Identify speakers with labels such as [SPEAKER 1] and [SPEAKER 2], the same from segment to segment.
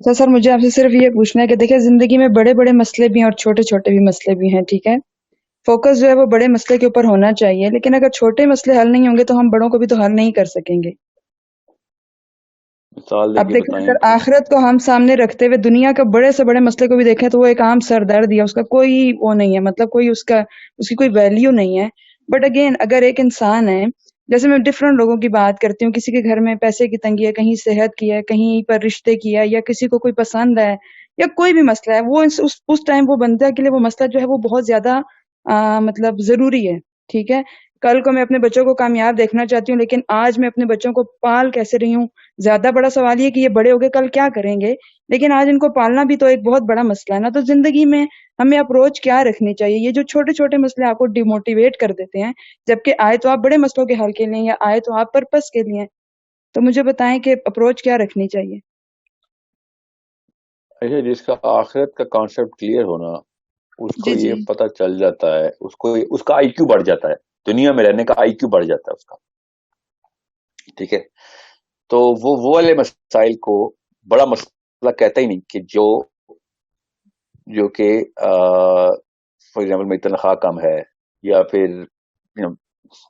[SPEAKER 1] اچھا سر، مجھے آپ سے صرف یہ پوچھنا ہے کہ دیکھیں زندگی میں بڑے بڑے مسئلے بھی ہیں اور چھوٹے چھوٹے بھی مسئلے بھی ہیں، ٹھیک ہے؟ فوکس جو ہے وہ بڑے مسئلے کے اوپر ہونا چاہیے، لیکن اگر چھوٹے مسئلے حل نہیں ہوں گے تو ہم بڑوں کو بھی تو حل نہیں کر سکیں گے۔
[SPEAKER 2] مثال دے
[SPEAKER 1] اب
[SPEAKER 2] کے
[SPEAKER 1] دیکھیں
[SPEAKER 2] بتائیں
[SPEAKER 1] اگر
[SPEAKER 2] تو۔
[SPEAKER 1] آخرت کو ہم سامنے رکھتے ہوئے دنیا کے بڑے سے بڑے مسئلے کو بھی دیکھیں تو وہ ایک عام سر درد ہے، اس کا کوئی وہ نہیں ہے، مطلب کوئی اس کی کوئی ویلیو نہیں ہے۔ بٹ اگین اگر ایک انسان ہے، جیسے میں ڈفرینٹ لوگوں کی بات کرتی ہوں، کسی کے گھر میں پیسے کی تنگی ہے، کہیں صحت کی ہے، کہیں پر رشتے کی ہے، یا کسی کو کوئی پسند ہے یا کوئی بھی مسئلہ ہے، وہ اس ٹائم وہ بندہ کے لیے وہ مسئلہ جو ہے وہ بہت زیادہ مطلب ضروری ہے، ٹھیک ہے؟ کل کو میں اپنے بچوں کو کامیاب دیکھنا چاہتی ہوں، لیکن آج میں اپنے بچوں کو پال کیسے رہی ہوں؟ زیادہ بڑا سوال یہ کہ یہ بڑے ہو گئے کل کیا کریں گے، لیکن آج ان کو پالنا بھی تو ایک بہت بڑا مسئلہ ہے نا۔ تو زندگی میں ہمیں اپروچ کیا رکھنی چاہیے؟ یہ جو چھوٹے چھوٹے مسئلے آپ کو ڈیموٹیویٹ کر دیتے ہیں، جبکہ آئے تو آپ بڑے مسئلوں کے حل کے لیے ہیں، یا آئے تو آپ پرپس کے لیے ہیں، تو مجھے بتائیں کہ اپروچ کیا رکھنی چاہیے؟
[SPEAKER 2] اچھا، جس کا آخرت کا کانسیپٹ کلیئر ہونا، اس
[SPEAKER 1] جی
[SPEAKER 2] کو
[SPEAKER 1] جی
[SPEAKER 2] یہ پتہ چل جاتا ہے، اس کا آئی کیو بڑھ جاتا ہے، دنیا میں رہنے کا آئی کیو بڑھ جاتا ہے اس کا، ٹھیک ہے؟ تو وہ والے مسائل کو بڑا مسئلہ کہتا ہی نہیں، کہ جو کہ فار ایگزامپل میری تنخواہ کم ہے، یا پھر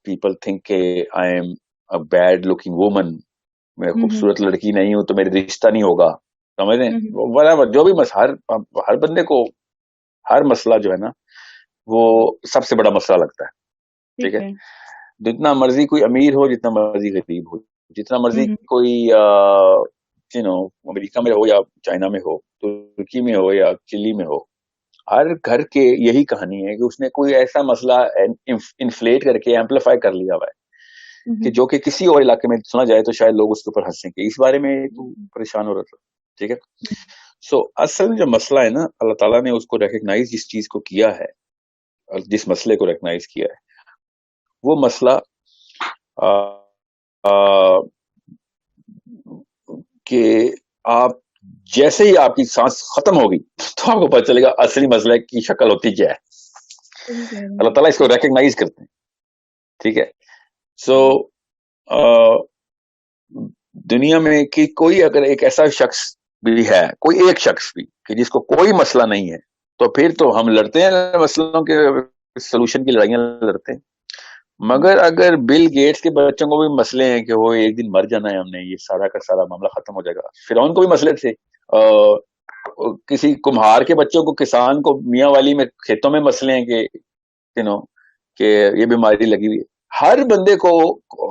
[SPEAKER 2] پیپل تھنک کہ I am a bad looking woman, میں
[SPEAKER 1] ہوں ہوں
[SPEAKER 2] خوبصورت لڑکی نہیں ہوں تو میرے رشتہ نہیں ہوگا، سمجھ رہے ہیں؟
[SPEAKER 1] ہوں
[SPEAKER 2] whatever، جو بھی ہر بندے کو ہر مسئلہ جو ہے نا وہ سب سے بڑا مسئلہ لگتا ہے، ٹھیک
[SPEAKER 1] ٹھیک
[SPEAKER 2] ہے؟
[SPEAKER 1] ہے۔
[SPEAKER 2] جتنا مرضی کوئی امیر ہو، جتنا مرضی غریب ہو، جتنا مرضی
[SPEAKER 1] ہوں
[SPEAKER 2] کوئی امریکہ میں ہو یا چائنا میں ہو، ترکی میں ہو یا چلی میں ہو، ہر گھر کے یہی کہانی ہے کہ اس نے کوئی ایسا مسئلہ انفلیٹ کر کے ایمپلیفائی کر لیا ہوا ہے کہ
[SPEAKER 1] ہوں
[SPEAKER 2] جو کہ کسی اور علاقے میں سنا جائے تو شاید لوگ اس کے اوپر ہنسیں گے، اس بارے میں تو پریشان ہو رہا تھا، ٹھیک ہے؟ سو اصل میں جو مسئلہ ہے نا، اللہ تعالیٰ نے اس کو ریکگنائز جس چیز کو کیا ہے، اور جس مسئلے کو ریکگنائز کیا ہے، وہ مسئلہ کہ آپ جیسے ہی آپ کی سانس ختم ہوگی تو آپ کو پتہ چلے گا اصلی مسئلہ کی شکل ہوتی کیا ہے۔
[SPEAKER 1] صحیح کہہ رہے
[SPEAKER 2] اللہ تعالیٰ اس کو ریکگنائز کرتے ہیں، ٹھیک ہے؟ سو دنیا میں کہ کوئی اگر ایک ایسا شخص بھی ہے، کوئی ایک شخص بھی کہ جس کو کوئی مسئلہ نہیں ہے، تو پھر تو ہم لڑتے ہیں مسئلوں کے سلوشن کی لڑائیاں لڑتے ہیں۔ مگر اگر بل گیٹس کے بچوں کو بھی مسئلے ہیں کہ وہ ایک دن مر جانا ہے، ہم نے یہ سارا کا سارا معاملہ ختم ہو جائے گا، فرعون کو بھی مسئلے تھے، کسی کمہار کے بچوں کو، کسان کو میاں والی میں کھیتوں میں مسئلے ہیں کہ یہ بیماری لگی ہوئی ہے۔ ہر بندے کو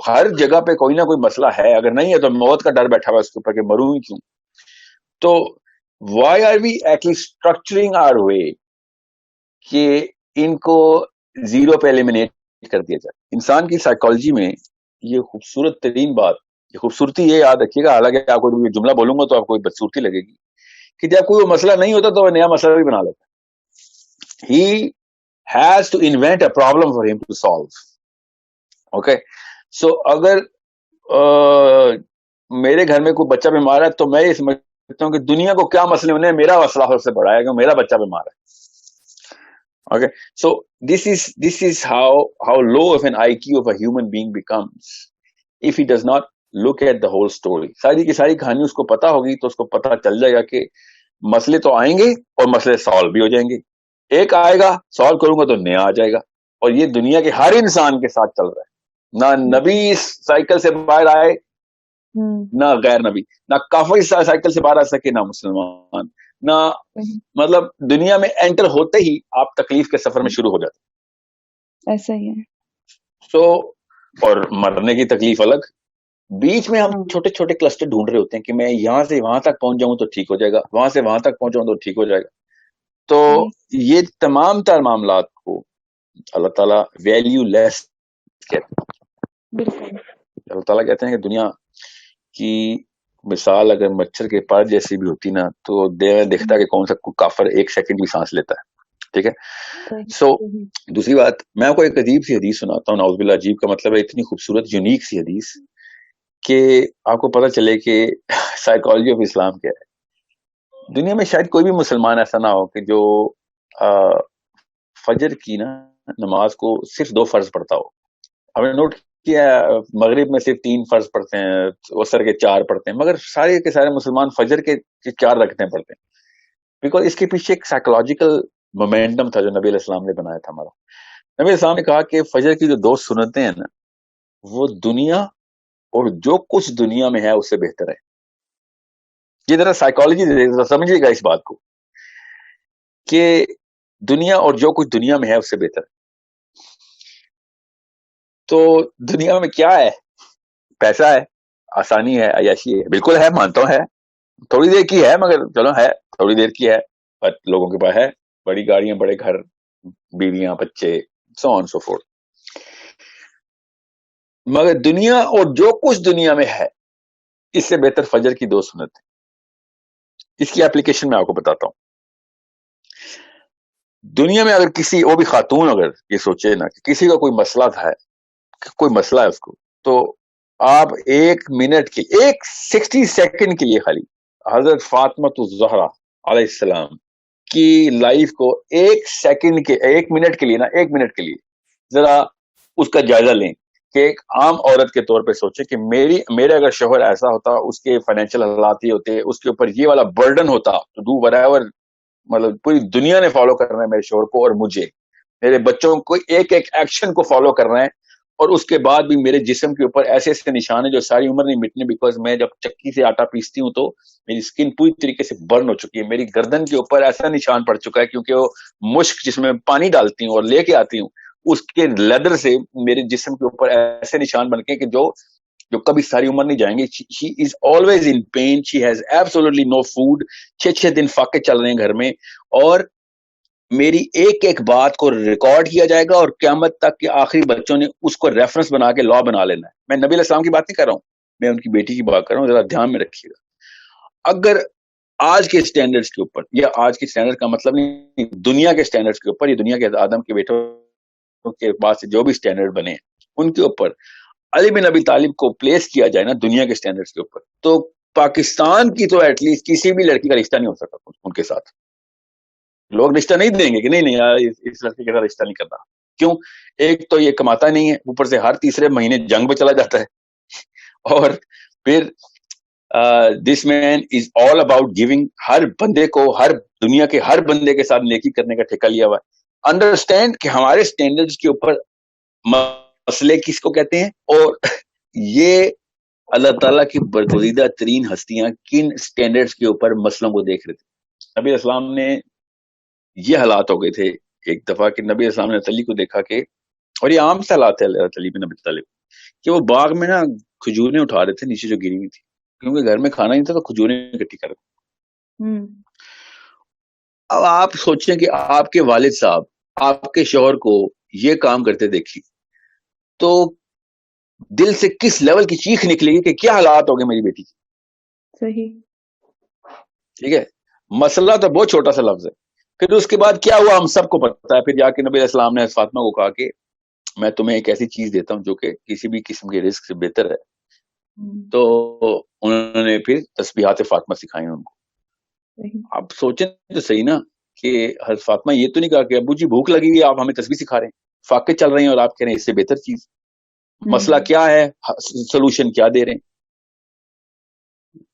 [SPEAKER 2] ہر جگہ پہ کوئی نہ کوئی مسئلہ ہے، اگر نہیں ہے تو موت کا ڈر بیٹھا ہوا ہے اس کے اوپر کہ مروں ہی کیوں۔ تو why are we actually structuring our way کہ ان کو زیرو پہ ایلیمنیٹ کر دیا جائے۔ انسان کی سائیکالوجی میں یہ خوبصورت ترین بات، یہ خوبصورتی یہ یاد رکھیے گا، حالانکہ آپ کو یہ جملہ بولوں گا تو آپ کو بدصورتی لگے گی، کہ جب کوئی وہ مسئلہ نہیں ہوتا تو وہ نیا مسئلہ بھی بنا لیتا ہے۔ He has to invent a problem for him to solve. Okay, so اگر میرے گھر میں کوئی بچہ بیمار ہے تو میں یہ سمجھتا ہوں کہ دنیا کو کیا مسئلے ہونے ہیں، میرا مسئلہ سب سے بڑا ہے کہ میرا بچہ بیمار ہے۔ Okay, so this is how low of an IQ of a human being becomes if he does not look at the whole story۔ ساری کی ساری کہانی اس کو پتا ہوگی تو اس کو پتا چل جائے گا کہ مسئلے تو آئیں گے اور مسئلے سالو بھی ہو جائیں گے، ایک آئے گا سالو کروں گا تو نیا آ جائے گا، اور یہ دنیا کے ہر انسان کے ساتھ چل رہا ہے۔ نہ نبی اس سائیکل سے باہر آئے، نہ غیر نبی، نہ کافر اس سائیکل سے باہر آ سکے، نہ مسلمان، نہ مطلب دنیا میں انٹر ہوتے ہی آپ تکلیف کے سفر میں شروع ہو جاتے،
[SPEAKER 1] ایسا ہی ہے۔
[SPEAKER 2] سو اور مرنے کی تکلیف الگ، بیچ میں ہم چھوٹے چھوٹے کلسٹر ڈھونڈ رہے ہوتے ہیں کہ میں یہاں سے وہاں تک پہنچ جاؤں تو ٹھیک ہو جائے گا، وہاں سے وہاں تک پہنچ جاؤں تو ٹھیک ہو جائے گا۔ تو یہ تمام تر معاملات کو اللہ تعالیٰ ویلیو لیس کہتے ہیں۔ اللہ تعالیٰ کہتے ہیں کہ دنیا کی مثال اگر مچھر کے پر جیسی بھی ہوتی نا تو دیکھتا کہ کون سا کافر ایک سیکنڈ بھی سانس لیتا ہے، ٹھیک ہے؟ سو دوسری بات، میں آپ کو ایک عجیب سی حدیث سناتا ہوں، نعوذ باللہ، عجیب کا مطلب ہے اتنی خوبصورت یونیک سی حدیث کہ آپ کو پتہ چلے کہ سائیکالوجی آف اسلام کیا ہے۔ دنیا میں شاید کوئی بھی مسلمان ایسا نہ ہو کہ جو فجر کی نا نماز کو صرف 2 فرض پڑھتا ہو۔ آپ نے نوٹ کیا مغرب میں صرف 3 فرض پڑھتے ہیں, عصر کے 4 پڑھتے ہیں, مگر سارے کے سارے مسلمان فجر کے 4 رکعتیں پڑھتے ہیں, بیکاز اس کے پیچھے ایک سائیکولوجیکل مومنٹم تھا جو نبی علیہ السلام نے بنایا تھا ہمارا. نبی علیہ السلام نے کہا کہ فجر کی جو 2 سنتیں ہیں نا, وہ دنیا اور جو کچھ دنیا میں ہے اس سے بہتر ہے. یہ ذرا سائیکالوجی سمجھیے گا اس بات کو کہ دنیا اور جو کچھ دنیا میں ہے اس سے بہتر ہے. تو دنیا میں کیا ہے؟ پیسہ ہے, آسانی ہے, عیاشی ہے, بالکل ہے, مانتا ہوں ہے, تھوڑی دیر کی ہے مگر چلو ہے, تھوڑی دیر کی ہے, بٹ لوگوں کے پاس ہے, بڑی گاڑیاں, بڑے گھر, بیویاں, بچے, سو آن سو فورتھ. مگر دنیا اور جو کچھ دنیا میں ہے اس سے بہتر فجر کی 2 سنت ہے. اس کی اپلیکیشن میں آپ کو بتاتا ہوں. دنیا میں اگر کسی, وہ بھی خاتون, اگر یہ سوچے نا کہ کسی کا کوئی مسئلہ ہے, کوئی مسئلہ ہے اس کو, تو آپ 1 منٹ کی, 60 سیکنڈ کے لیے خالی حضرت فاطمہ الزہرا علیہ السلام کی لائف کو 1 سیکنڈ کے, 1 منٹ کے لیے نا, 1 منٹ کے لیے ذرا اس کا جائزہ لیں کہ ایک عام عورت کے طور پہ سوچے کہ میرے اگر شوہر ایسا ہوتا, اس کے فائنینشیل حالات یہ ہوتے, اس کے اوپر یہ والا برڈن ہوتا تو ڈو وٹ ایور, مطلب پوری دنیا نے فالو کرنا ہے میرے شوہر کو, اور مجھے میرے بچوں کو ایک ایک ایکشن کو فالو کرنا ہے, اور اس کے بعد بھی میرے جسم کے اوپر ایسے ایسے نشان ہیں جو ساری عمر نہیں مٹنے, بیکاز میں جب چکی سے آٹا پیستی ہوں تو میری اسکن پوری طریقے سے برن ہو چکی ہے. میری گردن کے اوپر ایسا نشان پڑ چکا ہے کیونکہ وہ مشک جس میں پانی ڈالتی ہوں اور لے کے آتی ہوں, اس کے لیدر سے میرے جسم کے اوپر ایسے نشان بن کے کہ جو کبھی ساری عمر نہیں جائیں گے. She is always in pain, she has absolutely no food, 6 دن فاقے چل رہے ہیں گھر میں, اور میری ایک ایک بات کو ریکارڈ کیا جائے گا, اور قیامت تک کے آخری بچوں نے اس کو ریفرنس بنا کے لا بنا لینا ہے. میں نبی علیہ السلام کی بات نہیں کر رہا ہوں, میں ان کی بیٹی کی بات کر رہا ہوں, ذرا دھیان میں رکھیے گا. اگر آج کے سٹینڈرڈز کے اوپر, یا آج کے سٹینڈرڈ کا مطلب نہیں, دنیا کے سٹینڈرڈز کے اوپر, یہ دنیا کے آدم کے بیٹوں کے پاس جو بھی سٹینڈرڈ بنے ہیں ان کے اوپر علی بن ابی طالب کو پلیس کیا جائے نا دنیا کے سٹینڈرڈز کے اوپر, تو پاکستان کی تو ایٹ لیسٹ کسی بھی لڑکی کا رشتہ نہیں ہو سکتا ان کے ساتھ. لوگ رشتہ نہیں دیں گے کہ نہیں یار اس لڑکے کے ساتھ رشتہ نہیں کرنا. کیوں؟ ایک تو یہ کماتا نہیں ہے, اوپر سے ہر تیسرے مہینے جنگ پہ چلا جاتا ہے, اور پھر دس مین از آل اباؤٹ گیونگ. ہر بندے کو, ہر دنیا کے ہر بندے کے ساتھ نیکی کرنے کا ٹھیکہ لیا ہوا ہے. انڈرسٹینڈ کہ ہمارے سٹینڈرڈز کے اوپر مسئلے کس کو کہتے ہیں, اور یہ اللہ تعالیٰ کی برگزیدہ ترین ہستیاں کن سٹینڈرڈز کے اوپر مسئلوں کو دیکھ رہے تھے. نبی اسلام نے یہ حالات ہو گئے تھے ایک دفعہ کہ نبی اسلام نے علی کو دیکھا کہ, اور یہ عام سے حالات ہے علی بن ابی طالب, کہ وہ باغ میں نا کھجوریں اٹھا رہے تھے نیچے جو گری ہوئی تھی, کیونکہ گھر میں کھانا نہیں تھا تو کھجوریں اکٹھی کر رہے. اب آپ سوچیں کہ آپ کے والد صاحب آپ کے شوہر کو یہ کام کرتے دیکھی تو دل سے کس لیول کی چیخ نکلے گی کہ کیا حالات ہو گئے میری بیٹی کی.
[SPEAKER 1] صحیح,
[SPEAKER 2] ٹھیک ہے, مسئلہ تو بہت چھوٹا سا لفظ ہے. پھر اس کے بعد کیا ہوا ہم سب کو پتا ہے. پھر جا کے نبی علیہ السلام نے فاطمہ کو کہا کہ میں تمہیں ایک ایسی چیز دیتا ہوں جو کہ کسی بھی قسم کے رزق سے بہتر ہے. تو انہوں نے پھر تسبیحات فاطمہ سکھائی ان کو. آپ سوچیں تو صحیح نا کہ حضرت فاطمہ یہ تو نہیں کہا کہ ابو جی بھوک لگی ہوئی, آپ ہمیں تسبیح سکھا رہے ہیں, فاقے چل رہے ہیں اور آپ کہہ رہے ہیں اس سے بہتر چیز. مسئلہ کیا ہے, سولوشن کیا دے رہے ہیں.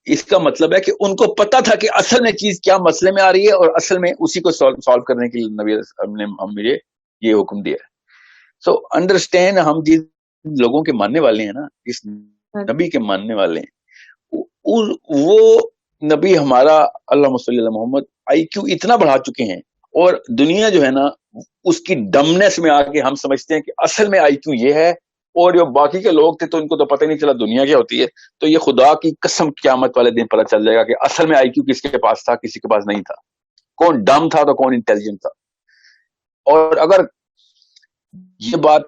[SPEAKER 2] اس کا مطلب ہے کہ ان کو پتا تھا کہ اصل میں چیز کیا مسئلے میں آ رہی ہے, اور اصل میں اسی کو سالو کرنے کے لیے نبی نے مجھے یہ حکم دیا ہے. سو انڈرسٹینڈ, ہم جن لوگوں کے ماننے والے ہیں نا, اس نبی کے ماننے والے ہیں, وہ نبی ہمارا اللہم صلی علی محمد آئی کیو اتنا بڑھا چکے ہیں, اور دنیا جو ہے نا اس کی ڈمنس میں آ کے ہم سمجھتے ہیں کہ اصل میں آئی کیو یہ ہے, اور جو باقی کے لوگ تھے تو ان کو تو پتہ ہی نہیں چلا دنیا کیا ہوتی ہے. تو یہ خدا کی قسم قیامت والے دن پتہ چل جائے گا کہ اصل میں آئی کیو کس کے پاس تھا, کسی کے پاس نہیں تھا, کون ڈم تھا تو کون انٹیلیجنٹ تھا. اور اگر یہ بات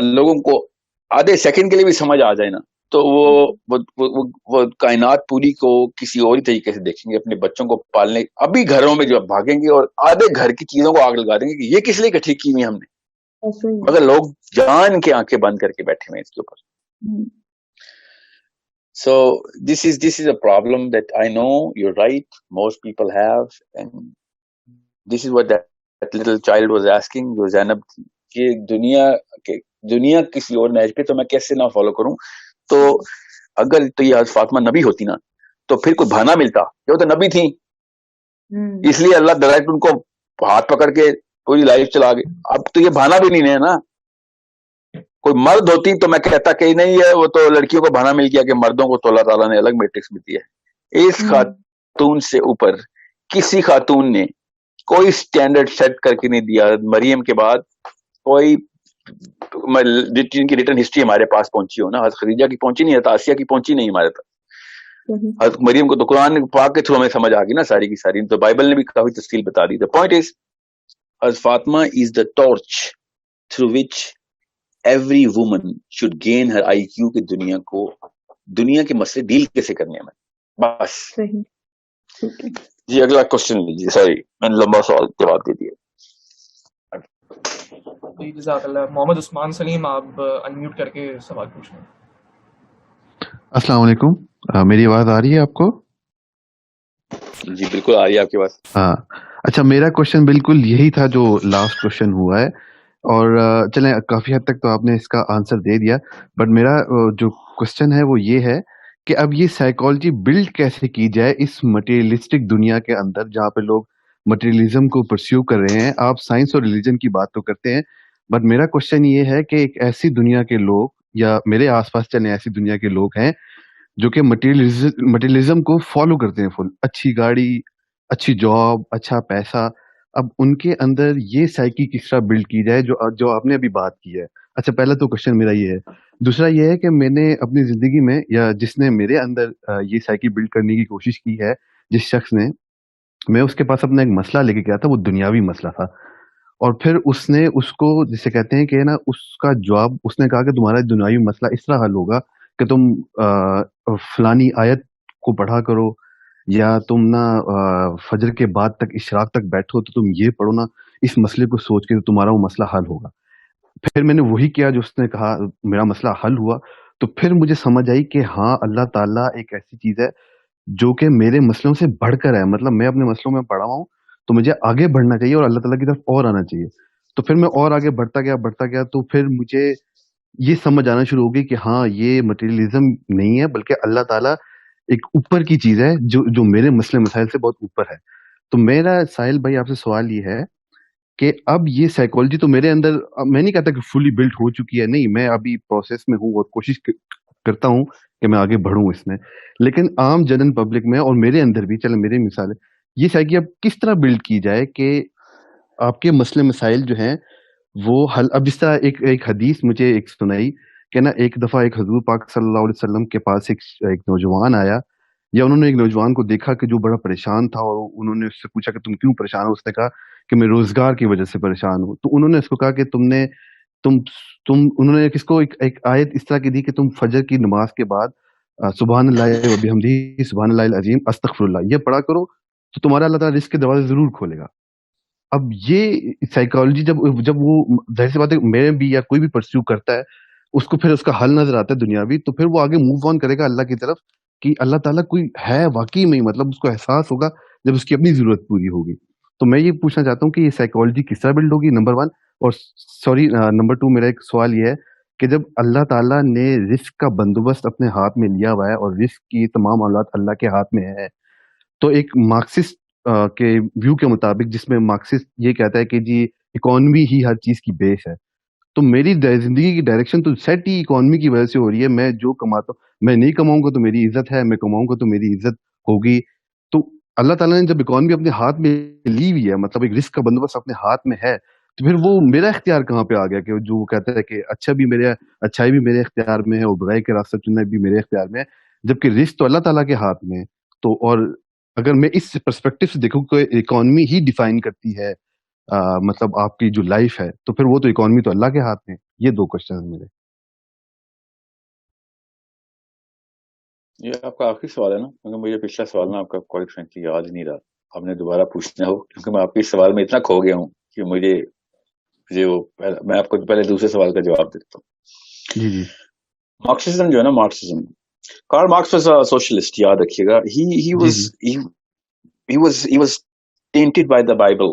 [SPEAKER 2] لوگوں کو آدھے سیکنڈ کے لیے بھی سمجھ آ جائے نا, تو وہ کائنات پوری کو کسی اور طریقے سے دیکھیں گے. اپنے بچوں کو پالنے ابھی گھروں میں جو بھاگیں گے اور آدھے گھر کی چیزوں کو آگ لگا دیں گے کہ یہ کس لیے اکٹھی کی ہوئی ہم نے, مگر لوگ جان کے آنکھیں بند کر کے بیٹھے ہوئے اس کے اوپر. So this is a problem that I know you're right, most people have, and this is what that little child was asking, جو زینب تھی, کہ دنیا کے دنیا کسی اور نہج پہ تو میں کیسے نہ فالو کروں؟ تو اگر تو یہ حضرت فاطمہ نبی ہوتی نا تو پھر کوئی بہانا ملتا، یہ تو نبی تھی، اس لیے اللہ ڈائریکٹ ان کو ہاتھ پکڑ کے پوری لائف چلا گئے. اب تو یہ بہانا بھی نہیں ہے نا. کوئی مرد ہوتی تو میں کہتا کہ نہیں ہے وہ تو لڑکیوں کو بہانا مل گیا کہ مردوں کو تو اللہ تعالیٰ نے الگ میٹرکس میں دیا ہے. اس خاتون سے اوپر کسی خاتون نے کوئی سٹینڈرڈ سیٹ کر کے نہیں دیا. مریم کے بعد کوئی جن کی ریٹن ہسٹری ہمارے پاس پہنچی ہو نا، حضرت خدیجہ کی پہنچی نہیں، حضرت آسیہ کی پہنچی نہیں ہمارے تک. حضرت مریم کو تو قرآن پاک کے تھرو ہمیں سمجھ آ گئی نا ساری کی ساری، تو بائبل نے بھی کافی تفصیل بتا دی. The point is حضرت Fatima is the torch through which every woman should gain her IQ کہ دنیا کے مسئلے ڈیل کیسے کرنے میں. بس جی اگلا کوشچن لیجیے. سوری میں نے لمبا سوال جواب دے دیا.
[SPEAKER 3] جزاک اللہ. محمد عثمان سلیم آپ انمیوٹ کر کے سوال پوچھیں.
[SPEAKER 4] السلام علیکم، میری آواز آ رہی ہے آپ کو؟
[SPEAKER 2] جی بالکل آ رہی ہے آپ کے پاس.
[SPEAKER 4] ہاں اچھا، میرا کوشچن بالکل یہی تھا جو لاسٹ کوشچن ہوا ہے، اور چلیں کافی حد تک تو آپ نے اس کا آنسر دے دیا، بٹ میرا جو کوشچن ہے وہ یہ ہے کہ اب یہ سائیکالوجی بلڈ کیسے کی جائے اس مٹیریلسٹک دنیا کے اندر جہاں پہ لوگ مٹیریلزم کو پرسیو کر رہے ہیں. آپ سائنس اور ریلیجن کی بات تو کرتے ہیں، بٹ میرا کوشچن یہ ہے کہ ایک ایسی دنیا کے لوگ یا میرے آس پاس چلیں ایسی دنیا کے لوگ ہیں جو کہ مٹیریلزم کو فالو کرتے ہیں، فل اچھی گاڑی، اچھی جاب، اچھا پیسہ. اب ان کے اندر یہ سائیکی کس طرح بلڈ کی جائے جو آپ نے ابھی بات کی ہے. اچھا پہلا تو کوشچن میرا یہ ہے. دوسرا یہ ہے کہ میں نے اپنی زندگی میں یا جس نے میرے اندر یہ سائیکی بلڈ کرنے کی کوشش کی ہے، جس شخص نے، میں اس کے پاس اپنا ایک مسئلہ لے کے گیا تھا، وہ دنیاوی مسئلہ تھا، اور پھر اس نے اس کو جسے کہتے ہیں کہ نا اس کا جواب اس نے کہا کہ تمہارا دنیاوی مسئلہ اس طرح حل ہوگا کہ تم فلانی آیت کو پڑھا کرو، یا تم نا فجر کے بعد تک اشراق تک بیٹھو تو تم یہ پڑھو نا، اس مسئلے کو سوچ کے تمہارا وہ مسئلہ حل ہوگا. پھر میں نے وہی کیا جو اس نے کہا، میرا مسئلہ حل ہوا. تو پھر مجھے سمجھ آئی کہ ہاں اللہ تعالیٰ ایک ایسی چیز ہے جو کہ میرے مسئلوں سے بڑھ کر ہے. مطلب میں اپنے مسئلوں میں پڑا ہوں تو مجھے آگے بڑھنا چاہیے اور اللہ تعالیٰ کی طرف اور آنا چاہیے. تو پھر میں اور آگے بڑھتا گیا تو پھر مجھے یہ سمجھ آنا شروع ہو گئی کہ ہاں یہ مٹیریلزم نہیں ہے بلکہ اللہ تعالیٰ ایک اوپر کی چیز ہے جو میرے مسئلے مسائل سے بہت اوپر ہے. تو میرا ساحل بھائی آپ سے سوال یہ ہے کہ اب یہ سائیکالوجی تو میرے اندر، میں نہیں کہتا کہ فلی بلڈ ہو چکی ہے، نہیں، میں ابھی پروسیس میں ہوں اور کوشش کرتا ہوں کہ میں آگے بڑھوں اس میں، لیکن عام جنرل پبلک میں اور میرے اندر بھی، چلے میری مثال ہے، یہ سائیکی اب کس طرح بلڈ کی جائے کہ آپ کے مسئلے مسائل جو ہیں وہ حل. اب جس طرح ایک حدیث مجھے ایک سنائی کہ نا ایک دفعہ ایک حضور پاک صلی اللہ علیہ وسلم کے پاس ایک نوجوان آیا، یا انہوں نے ایک نوجوان کو دیکھا کہ جو بڑا پریشان تھا، اور انہوں نے اس سے پوچھا کہ تم کیوں پریشان ہو؟ اس نے کہا کہ میں روزگار کی وجہ سے پریشان ہوں. تو انہوں نے اس کو کہا کہ انہوں نے کس کو ایک آیت اس طرح کی دی کہ تم فجر کی نماز کے بعد سبحان اللہ و بحمدہ سبحان اللہ العظیم استغفر اللہ یہ پڑھا کرو تو تمہارا اللہ تعالیٰ رزق کے دروازے ضرور کھولے گا. اب یہ سائیکالوجی جب وہ ظاہر سی بات ہے میں بھی یا کوئی بھی پرسیو کرتا ہے، اس کو پھر اس کا حل نظر آتا ہے دنیاوی، تو پھر وہ آگے موو آن کرے گا اللہ کی طرف کہ اللہ تعالیٰ کوئی ہے واقعی میں، مطلب اس کو احساس ہوگا جب اس کی اپنی ضرورت پوری ہوگی. تو میں یہ پوچھنا چاہتا ہوں کہ یہ سائیکالوجی کس طرح بلڈ ہوگی، نمبر 1. اور سوری نمبر 2 میرا ایک سوال یہ ہے کہ جب اللہ تعالیٰ نے رزق کا بندوبست اپنے ہاتھ میں لیا ہوا ہے اور رزق کی تمام اولاد اللہ کے ہاتھ میں ہے، تو ایک مارکسسٹ کے ویو کے مطابق، جس میں مارکسسٹ یہ کہتا ہے کہ جی اکانومی ہی ہر چیز کی بیس ہے، تو میری زندگی کی ڈائریکشن تو سیٹ ہی اکانومی کی وجہ سے ہو رہی ہے. میں جو کماتا ہوں، میں نہیں کماؤں گا تو میری عزت ہے، میں کماؤں گا تو میری عزت ہوگی. تو اللہ تعالیٰ نے جب اکانومی اپنے ہاتھ میں لی ہوئی ہے، مطلب ایک رزق کا بندوبست اپنے ہاتھ میں ہے، تو پھر وہ میرا اختیار کہاں پہ آ گیا کہ جو وہ کہتا ہے کہ اچھائی بھی میرے اختیار میں ہے اور برائی کے راستہ چننا بھی میرے اختیار میں ہے، جبکہ رزق تو اللہ تعالیٰ کے ہاتھ میں ہے. تو اور اگر میں اس پرسپیکٹو سے دیکھوں کہ اکانومی ہی ڈیفائن کرتی ہے مطلب آپ کی جو لائف ہے، تو پھر وہ تو اکانومی تو اللہ کے ہاتھ میں. یہ 2 کوشچن میرے.
[SPEAKER 2] یہ آپ کا آخری سوال ہے نا، کیونکہ مجھے پچھلا سوال نا آپ کا کوئی فرینکلی یاد ہی نہیں رہا، آپ نے دوبارہ پوچھنا ہو، کیونکہ میں آپ کے سوال میں اتنا کھو گیا ہوں کہ میں آپ کو پہلے دوسرے سوال کا جواب دیتا ہوں.
[SPEAKER 4] جی
[SPEAKER 2] مارکسزم جو ہے نا، Marxism, Karl Marx was a socialist, یاد رکھیے گا. he was tainted by the Bible.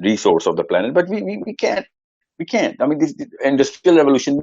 [SPEAKER 2] resource of the planet, but we can't. I mean, this industrial revolution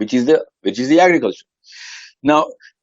[SPEAKER 2] which is the agriculture. Now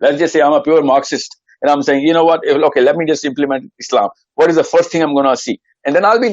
[SPEAKER 2] Let's just say I'm a pure Marxist and I'm saying, you know what, okay, let me just implement Islam. What is the first thing I'm going to see? And then I'll be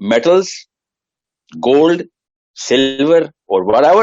[SPEAKER 2] metals, gold, silver or whatever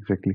[SPEAKER 4] Exactly.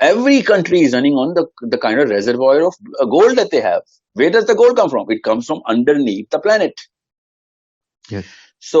[SPEAKER 2] Every country is running on the kind of reservoir of gold that they have. Where does the gold come from? It comes from underneath the planet.
[SPEAKER 4] Yes.
[SPEAKER 2] So,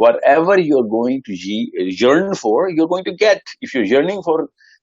[SPEAKER 2] whatever you're going to yearn for, you're going to get. If you're yearning for,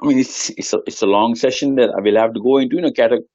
[SPEAKER 2] I mean, it's a long session that I will have to go into,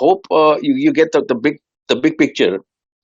[SPEAKER 2] hope you get the big picture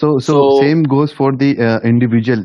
[SPEAKER 4] So same goes for the individual.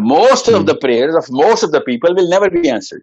[SPEAKER 2] Most of the prayers of most of the people will never be answered.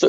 [SPEAKER 2] So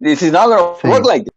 [SPEAKER 2] This is not going to work like that.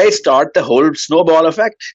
[SPEAKER 2] I start the whole snowball effect.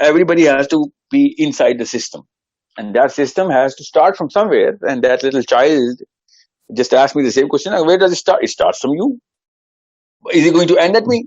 [SPEAKER 2] everybody has to be inside the system, and that system has to start from somewhere. And that little child just asked me the same question: where does it start? It starts from you. Is it going to end at me?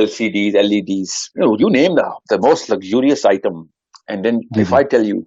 [SPEAKER 2] LCDs, LEDs, you name the most luxurious item, and then if I tell you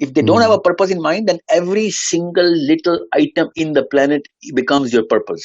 [SPEAKER 2] If they don't have a purpose in mind, then every single little item in the planet becomes your purpose.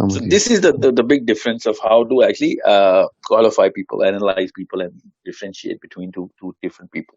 [SPEAKER 2] So this is the big difference of how to actually qualify people, analyze people, and differentiate between two different people.